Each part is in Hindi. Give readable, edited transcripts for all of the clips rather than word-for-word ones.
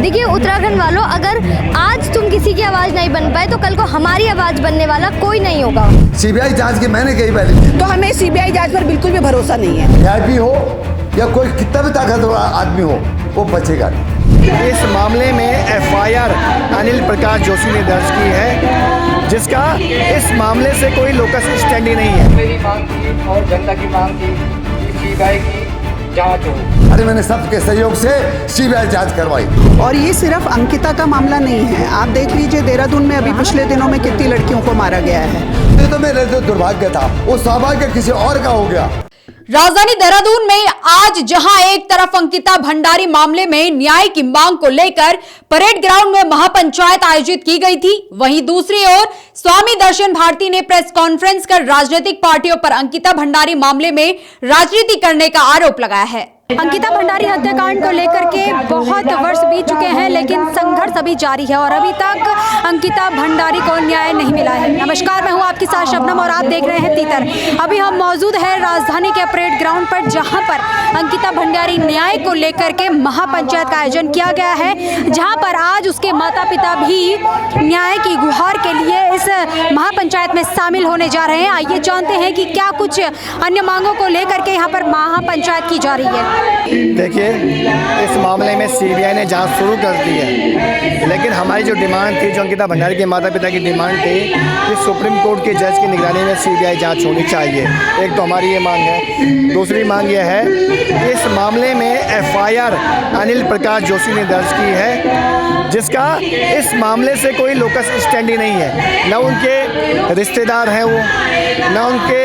देखिए उत्तराखंड वालों, अगर आज तुम किसी की आवाज़ नहीं बन पाए तो कल को हमारी आवाज़ बनने वाला कोई नहीं होगा। सीबीआई जांच की मैंने कही पहले, तो हमें सीबीआई जांच पर बिल्कुल भी भरोसा नहीं है। वीआईपी हो या कोई कितना भी ताकतवर आदमी हो, वो बचेगा नहीं। इस मामले में एफआईआर अनिल प्रकाश जोशी ने दर्ज की है, जिसका इस मामले से कोई लोकस स्टैंड ही नहीं है। मेरी मांग थी और जनता की मांग थी कि सीबीआई की जांच हो। अरे मैंने सबके सहयोग से सीबीआई जांच करवाई। और ये सिर्फ अंकिता का मामला नहीं है, आप देख लीजिए देहरादून में अभी पिछले दिनों में कितनी लड़कियों को मारा गया है। ये तो मेरे जो दुर्भाग्य था वो सौभाग्य किसी और का हो गया। राजधानी देहरादून में आज जहां एक तरफ अंकिता भंडारी मामले में न्याय की मांग को लेकर परेड ग्राउंड में महापंचायत आयोजित की गई थी, वहीं दूसरी ओर स्वामी दर्शन भारती ने प्रेस कॉन्फ्रेंस कर राजनीतिक पार्टियों पर अंकिता भंडारी मामले में राजनीति करने का आरोप लगाया है। अंकिता भंडारी हत्याकांड को लेकर के बहुत वर्ष बीत चुके हैं, लेकिन संघर्ष अभी जारी है और अभी तक अंकिता भंडारी को न्याय नहीं मिला है। नमस्कार, मैं हूं आपके साथ शबनम और आप देख रहे हैं तीतर। अभी हम मौजूद हैं राजधानी के परेड ग्राउंड पर, जहां पर अंकिता भंडारी न्याय को लेकर के महापंचायत का आयोजन किया गया है, जहां पर आज उसके माता पिता भी न्याय की गुहार के लिए इस महापंचायत में शामिल होने जा रहे हैं। आइए जानते हैं कि क्या कुछ अन्य मांगों को लेकर के यहाँ पर महापंचायत की जा रही है। देखिए, इस मामले में सीबीआई ने जांच शुरू कर दी है, लेकिन हमारी जो डिमांड थी, जो अंकिता भंडारी के माता पिता की डिमांड थी कि सुप्रीम कोर्ट के जज की निगरानी में सीबीआई जांच होनी चाहिए। एक तो हमारी ये मांग है। दूसरी मांग ये है कि इस मामले में एफआईआर अनिल प्रकाश जोशी ने दर्ज की है, जिसका इस मामले से कोई लोकस स्टैंड ही नहीं है। न उनके रिश्तेदार हैं वो, न उनके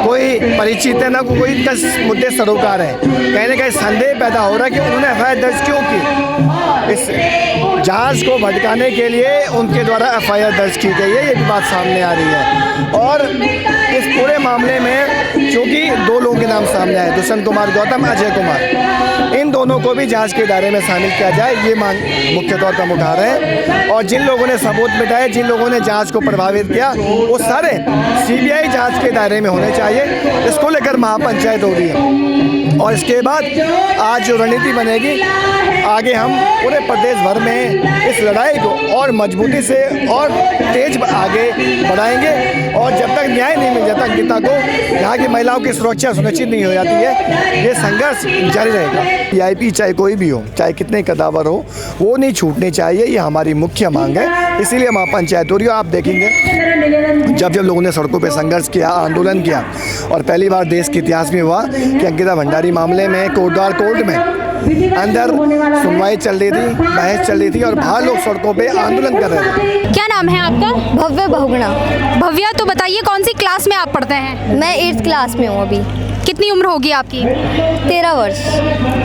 कोई परिचित है, न कोई इनका मुद्दे सरोकार है। कहीं ना कहीं संदेह पैदा हो रहा है कि उन्होंने एफआईआर दर्ज क्यों की। इस जांच को भटकाने के लिए उनके द्वारा एफआईआर दर्ज की गई है, ये भी बात सामने आ रही है। और इस पूरे मामले में चूँकि दो लोगों के नाम सामने आए, दुष्यंत कुमार गौतम, अजय कुमार, इन दोनों को भी जांच के दायरे में शामिल किया जाए, ये मांग मुख्य तौर पर हम उठा रहे हैं। और जिन लोगों ने सबूत मिटाए, जिन लोगों ने जांच को प्रभावित किया, वो सारे सीबीआई जांच के दायरे में होने चाहिए। इसको लेकर महापंचायत हो रही है और इसके बाद आज जो रणनीति बनेगी, आगे हम पूरे प्रदेश भर में इस लड़ाई को और मजबूती से और तेज आगे बढ़ाएंगे। और जब तक न्याय नहीं मिल जाता अंकिता को, यहाँ की महिलाओं की सुरक्षा सुनिश्चित नहीं हो जाती है, ये संघर्ष जारी रहेगा। वीआईपी चाहे कोई भी हो, चाहे कितने कदावर हो, वो नहीं छूटनी चाहिए, ये हमारी मुख्य मांग है। इसीलिए महापंचायत हो रही है। आप देखेंगे जब जब लोगों ने सड़कों पर संघर्ष किया, आंदोलन किया, और पहली बार देश के इतिहास में हुआ कि अंकिता भंडारी मामले में कोटद्वार कोर्ट में अंदर सुनवाई चल रही थी, बहस चल रही थी और बाहर लोग सड़कों पे आंदोलन कर रहे थे। क्या नाम है आपका? भव्य बहुगुणा। भव्या, तो बताइए कौन सी क्लास में आप पढ़ते हैं? मैं 8th क्लास में हूँ अभी। कितनी उम्र होगी आपकी? 13 वर्ष।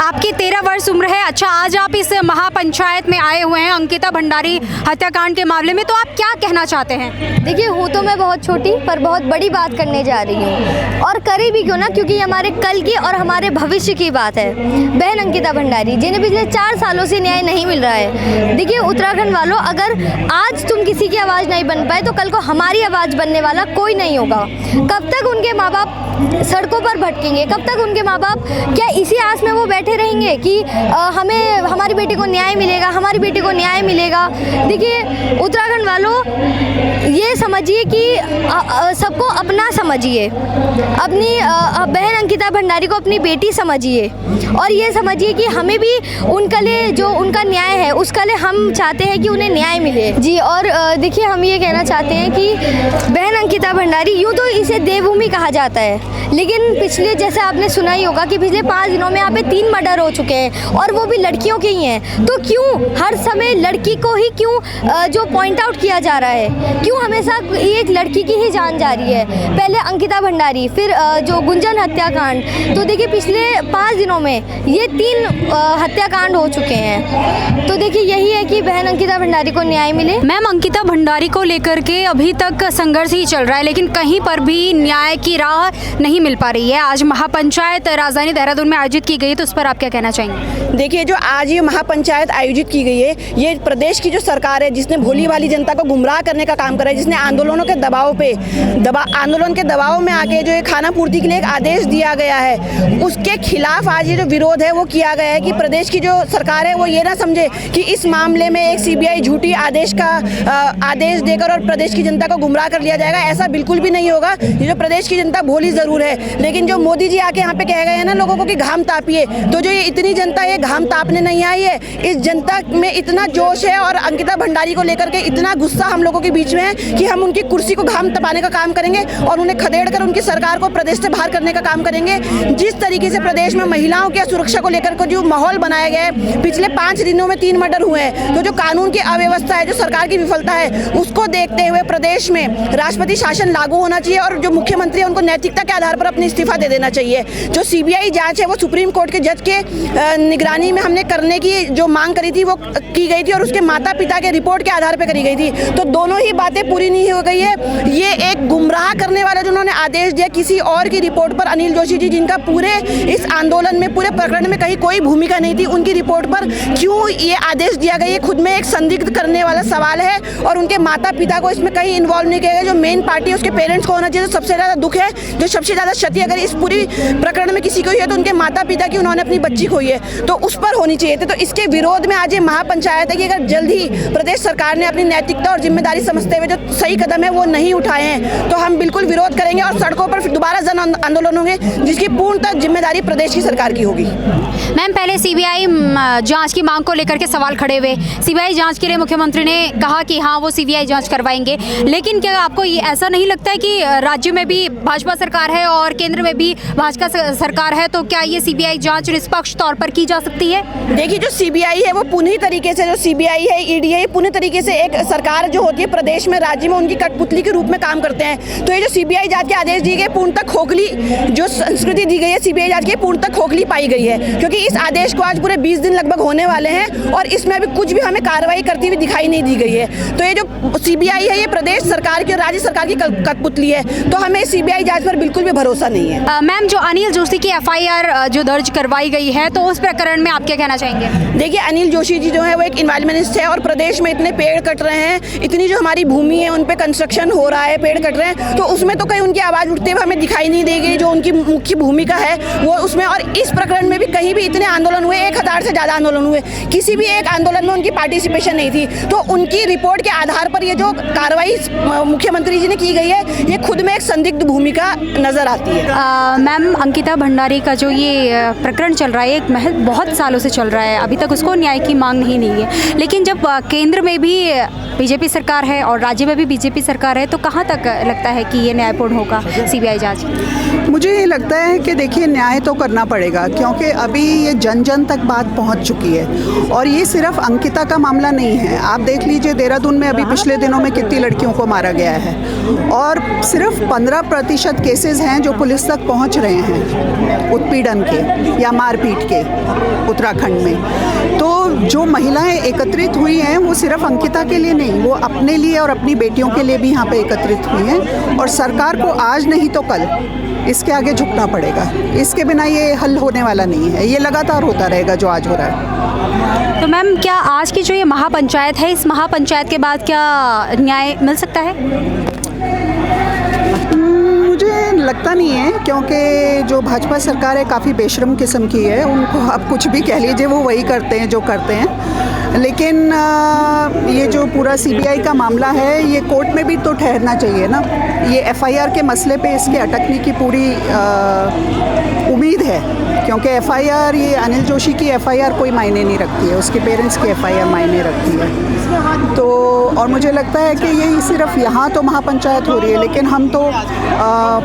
आपकी 13 वर्ष उम्र है। अच्छा, आज आप इस महापंचायत में आए हुए हैं अंकिता भंडारी हत्याकांड के मामले में, तो आप क्या कहना चाहते हैं? देखिए, हूँ तो मैं बहुत छोटी पर बहुत बड़ी बात करने जा रही हूँ, और करी भी क्यों ना, क्योंकि ये हमारे कल की और हमारे भविष्य की बात है। बहन अंकिता भंडारी, जिन्हें पिछले 4 सालों से न्याय नहीं मिल रहा है। देखिए उत्तराखंड वालों, अगर आज तुम किसी की आवाज़ नहीं बन पाए तो कल को हमारी आवाज़ बनने वाला कोई नहीं होगा। कब तक उनके माँ बाप सड़कों पर भटकेंगे? कब तक उनके माँ बाप क्या इसी आस में वो बैठे रहेंगे कि हमें हमारी बेटी को न्याय मिलेगा, हमारी बेटी को न्याय मिलेगा? देखिए उत्तराखंड वालों, ये समझिए कि सबको अपना समझिए, अपनी बहन अंकिता भंडारी को अपनी बेटी समझिए, और ये समझिए कि हमें भी उनके लिए जो उनका न्याय है उसके लिए हम चाहते हैं कि उन्हें न्याय मिले जी। और देखिए, हम ये कहना चाहते हैं कि बहन अंकिता भंडारी, यूँ तो इसे देवभूमि कहा जाता है, लेकिन पिछले, जैसे आपने सुना ही होगा कि पिछले 5 दिनों में यहाँ पे 3 मर्डर हो चुके हैं, और वो भी लड़कियों के ही हैं। तो क्यों हर समय लड़की को ही क्यों जो पॉइंट आउट किया जा रहा है? क्यों हमेशा एक लड़की की ही जान जा रही है? पहले अंकिता भंडारी, फिर जो गुंजन हत्याकांड। तो देखिए पिछले 5 दिनों में ये 3 हत्याकांड हो चुके हैं। तो देखिए, यही है कि बहन अंकिता भंडारी को न्याय मिले। मैम, अंकिता भंडारी को लेकर के अभी तक संघर्ष ही चल रहा है, लेकिन कहीं पर भी न्याय की राह नहीं मिल पा रही है। आज महापंचायत राजधानी देहरादून में आयोजित की गई है, तो उस पर आप क्या कहना चाहेंगे? देखिए, जो आज ये महापंचायत आयोजित की गई है, ये प्रदेश की जो सरकार है जिसने भोली भाली जनता को गुमराह करने का काम करा है, जिसने आंदोलनों के आंदोलन के दबाव में आके जो ये खाना पूर्ति के लिए एक आदेश दिया गया है, उसके खिलाफ आज ये जो विरोध है वो किया गया है कि प्रदेश की जो सरकार है वो ये ना समझे कि इस मामले में एक सीबीआई झूठी आदेश देकर और प्रदेश की जनता को गुमराह कर लिया जाएगा। ऐसा बिल्कुल भी नहीं होगा। ये जो प्रदेश की जनता भोली जरूर है, लेकिन जो मोदी जी आके यहाँ पे कह गए हैं ना लोगों को कि घाम तापिए, तो जो ये इतनी जनता ये घाम तापने नहीं आई है। इस जनता में इतना जोश है और अंकिता भंडारी को लेकर के इतना गुस्सा हम लोगों के बीच में है कि हम उनकी कुर्सी को घाम तपाने का काम करेंगे और उन्हें खदेड़ कर उनकी सरकार को प्रदेश से बाहर करने का काम करेंगे। जिस तरीके से प्रदेश में महिलाओं की सुरक्षा को लेकर के जो माहौल बनाया गया है, पिछले 5 दिनों में 3 मर्डर हुए हैं, तो जो कानून की अव्यवस्था है, जो सरकार की विफलता है, उसको देखते हुए प्रदेश में राष्ट्रपति शासन लागू होना चाहिए और जो मुख्यमंत्री है उनको नैतिकता के आधार पर अपनी इस्तीफा दे देना चाहिए। जो सीबीआई जांच है वो सुप्रीम कोर्ट के जज के निगरानी में हमने करने की जो मांग करी थी वो की गई थी और उसके माता पिता के रिपोर्ट के आधार पर करी गई थी, तो दोनों ही बातें पूरी नहीं हो गई है। ये एक गुमराह करने वाला जो उन्होंने आदेश दिया किसी और की रिपोर्ट पर, अनिल जोशी जी जिनका पूरे इस आंदोलन में पूरे प्रकरण में कहीं कोई भूमिका नहीं थी, उनकी रिपोर्ट पर क्यों ये आदेश दिया गया, ये खुद में एक संदिग्ध करने वाला सवाल है। और उनके माता पिता को इसमें कहीं इन्वॉल्व नहीं किया गया। जो मेन पार्टी है उसके पेरेंट्स को होना चाहिए। तो सबसे ज़्यादा दुख है, जो सबसे ज़्यादा क्षति अगर इस पूरी प्रकरण में किसी को हुई है तो उनके माता पिता की, उन्होंने अपनी बच्ची खोई है, तो उस पर होनी चाहिए थी। तो इसके विरोध में आज ये महापंचायत है कि अगर जल्द ही प्रदेश सरकार ने अपनी नैतिकता और जिम्मेदारी समझते हुए जो सही कदम है वो नहीं उठाए हैं, तो हम बिल्कुल विरोध करेंगे और सड़कों पर फिर दोबारा जन आंदोलन होंगे, जिसकी पूर्णतः जिम्मेदारी प्रदेश की सरकार की होगी। मैम, पहले सीबीआई जांच की मांग को लेकर के सवाल खड़े हुए। सीबीआई जांच के लिए मुख्यमंत्री ने कहा कि हाँ वो सीबीआई जांच करवाएंगे, लेकिन क्या आपको ये ऐसा नहीं लगता है कि राज्य में भी भाजपा सरकार है और केंद्र में भी भाजपा सरकार है, तो क्या ये सीबीआई जांच निष्पक्ष तौर पर की जा सकती है? देखिए, जो सीबीआई है वो पूरी तरीके से, जो सीबीआई है, ईडी है, पूरी तरीके से एक सरकार जो होती है प्रदेश में, राज्य में उनकी कठपुतली के रूप में काम करते हैं। तो ये जो सीबीआई जांच के आदेश दिए गए, पूर्णतः खोखली जो संस्कृति दी गई है सीबीआई जांच की, पूर्णतः खोखली पाई गई है, क्योंकि इस आदेश को आज पूरे 20 दिन लगभग होने वाले हैं और इसमें अभी कुछ भी हमें कार्रवाई करती हुई दिखाई नहीं दी गई है। तो ये जो सीबीआई है ये प्रदेश सरकार की और राज्य सरकार की कठपुतली है, तो हमें सीबीआई जांच पर बिल्कुल भी भरोसा नहीं है। मैम, जो अनिल जोशी की एफआईआर जो दर्ज करवाई गई है, तो उस प्रकरण में आप क्या कहना चाहेंगे? देखिए, अनिल जोशी जी जो है वो एक इन्वायरमेंटलिस्ट है और प्रदेश में इतने पेड़ कट रहे हैं, इतनी जो हमारी भूमि है उन पे कंस्ट्रक्शन हो रहा है, पेड़ कट रहे हैं, तो उसमें तो कहीं उनकी आवाज़ उठते हुए हमें दिखाई नहीं देगी। जो उनकी मुख्य भूमिका है वो उसमें, और इस प्रकरण में भी कहीं भी इतने आंदोलन हुए, 1000 से ज़्यादा आंदोलन हुए, किसी भी एक आंदोलन में उनकी पार्टिसिपेशन नहीं थी। तो उनकी रिपोर्ट के आधार पर ये जो कार्रवाई मुख्यमंत्री जी ने की गई है, ये खुद में एक संदिग्ध भूमिका नजर आती है। मैम, अंकिता भंडारी का जो ये प्रकरण चल रहा है, एक महज बहुत सालों से चल रहा है, अभी तक उसको न्याय की मांग नहीं है, लेकिन जब केंद्र में भी बीजेपी सरकार है और राज्य में भी बीजेपी सरकार है, तो कहाँ तक लगता है कि ये न्यायपूर्ण होगा सीबीआई जांच? मुझे ये लगता है कि देखिए, न्याय तो करना पड़ेगा, क्योंकि अभी ये जन जन तक बात पहुंच चुकी है और ये सिर्फ अंकिता का मामला नहीं है। आप देख लीजिए, देहरादून में अभी पिछले दिनों में कितनी लड़कियों को मारा गया है और सिर्फ 15% केसेस हैं जो पुलिस तक पहुंच रहे हैं उत्पीड़न के या मारपीट के उत्तराखंड में। तो जो महिलाएं एकत्रित हुई हैं वो सिर्फ अंकिता के लिए नहीं, वो अपने लिए और अपनी बेटियों के लिए भी यहाँ पे एकत्रित हुई हैं और सरकार को आज नहीं तो कल इसके आगे झुकना पड़ेगा। इसके बिना ये हल होने वाला नहीं है, ये लगातार होता रहेगा जो आज हो रहा है। तो मैम, क्या आज की जो ये महापंचायत है, इस महापंचायत के बाद क्या न्याय मिल सकता है? मुझे लगता नहीं है, क्योंकि जो भाजपा सरकार है काफ़ी बेशरम किस्म की है। उनको आप कुछ भी कह लीजिए, वो वही करते हैं जो करते हैं। लेकिन ये जो पूरा सीबीआई का मामला है, ये कोर्ट में भी तो ठहरना चाहिए ना। ये एफआईआर के मसले पे इसके अटकने की पूरी उम्मीद है, क्योंकि एफआईआर, ये अनिल जोशी की एफआईआर कोई मायने नहीं रखती है, उसके पेरेंट्स की एफआईआर मायने रखती है। तो और मुझे लगता है कि ये सिर्फ यहाँ तो महापंचायत हो रही है, लेकिन हम तो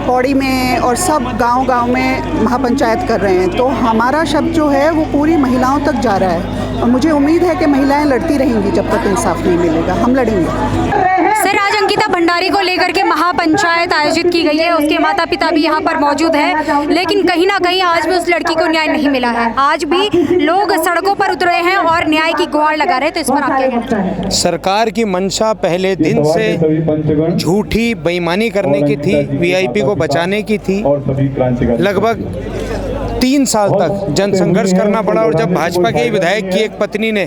पौड़ी में और सब गांव-गांव में महापंचायत कर रहे हैं, तो हमारा शब्द जो है वो पूरी महिलाओं तक जा रहा है और मुझे उम्मीद है कि महिलाएं लड़ती रहेंगी जब तक इंसाफ नहीं मिलेगा। हम लड़ेंगे। सर, आज अंकिता भंडारी को लेकर के महापंचायत आयोजित की गई है, उसके माता पिता भी यहाँ पर मौजूद है, लेकिन कहीं ना कहीं आज भी उस लड़की को न्याय नहीं मिला है। आज भी लोग सड़कों पर उतरे हैं और न्याय की गुहार लगा रहे हैं, तो इस पर आप क्या कहना चाहेंगे? सरकार की मंशा पहले दिन से झूठी बेईमानी करने की थी, वीआईपी को बचाने की थी। लगभग 3 साल तक जनसंघर्ष करना पड़ा और जब भाजपा के विधायक की एक पत्नी ने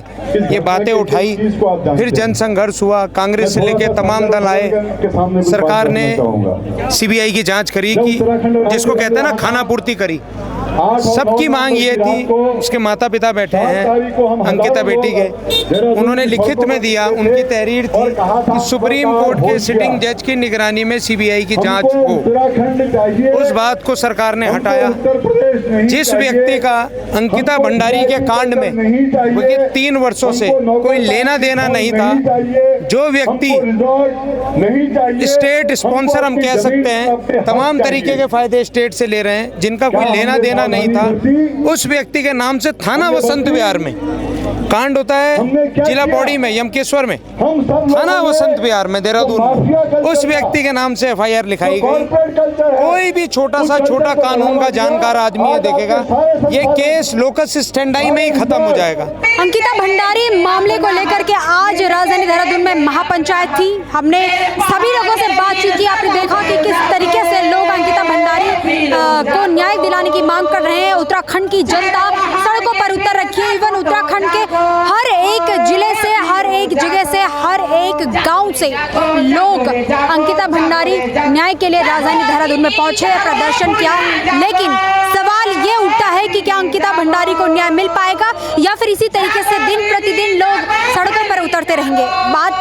ये बातें उठाई, फिर जनसंघर्ष हुआ, कांग्रेस से लेकर तमाम दल आए, सरकार ने सीबीआई की जांच करी कि जिसको कहते हैं ना खाना पूर्ति करी। सबकी मांग ये थी, उसके माता पिता बैठे हैं अंकिता बेटी के, उन्होंने लिखित में दिया, उनकी तहरीर थी कि सुप्रीम कोर्ट के सिटिंग जज की निगरानी में सीबीआई की जांच हो। उस बात को सरकार ने हटाया। जिस व्यक्ति का अंकिता भंडारी के कांड में 3 वर्षों से कोई लेना देना नहीं था, जो व्यक्ति स्टेट स्पॉन्सर हम कह सकते हैं, तमाम तरीके के फायदे स्टेट से ले रहे हैं, जिनका कोई लेना देना नहीं था, उस व्यक्ति के नाम से थाना वसंत विहार में कांड होता है, जिला पौड़ी में, यमकेश्वर में, थाना वसंत विहार में, देहरादून में, उस व्यक्ति के नाम से एफआईआर लिखाई गई। कोई भी छोटा कानून का जानकार आदमी ये देखेगा, ये केस लोकस स्टैंडाई में ही खत्म हो जाएगा। अंकिता भंडारी मामले को लेकर के आज राजधानी देहरादून में महापंचायत थी। हमने सभी लोगों से बातचीत की, आपने देखा कि किस तरीके से लोग अंकिता भंडारी को न्याय दिलाने की मांग कर रहे हैं। उत्तराखंड की जनता सड़कों पर उतर रखी है। इवन उत्तराखंड के हर एक जिले से, हर एक जगह से, हर एक गांव से लोग अंकिता भंडारी न्याय के लिए राजधानी देहरादून में पहुंचे, प्रदर्शन किया। लेकिन सवाल ये उठता है कि क्या अंकिता भंडारी को न्याय मिल पाएगा या फिर इसी तरीके से दिन प्रतिदिन लोग सड़कों पर उतरते रहेंगे। बात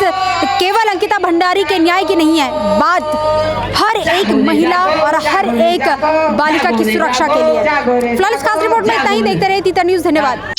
केवल अंकिता भंडारी के न्याय की नहीं है, बात हर एक महिला और हर एक बालिका की सुरक्षा के लिए। फिलहाल इस खास रिपोर्ट में इतना ही। देखते रहिए तीतर न्यूज़। धन्यवाद।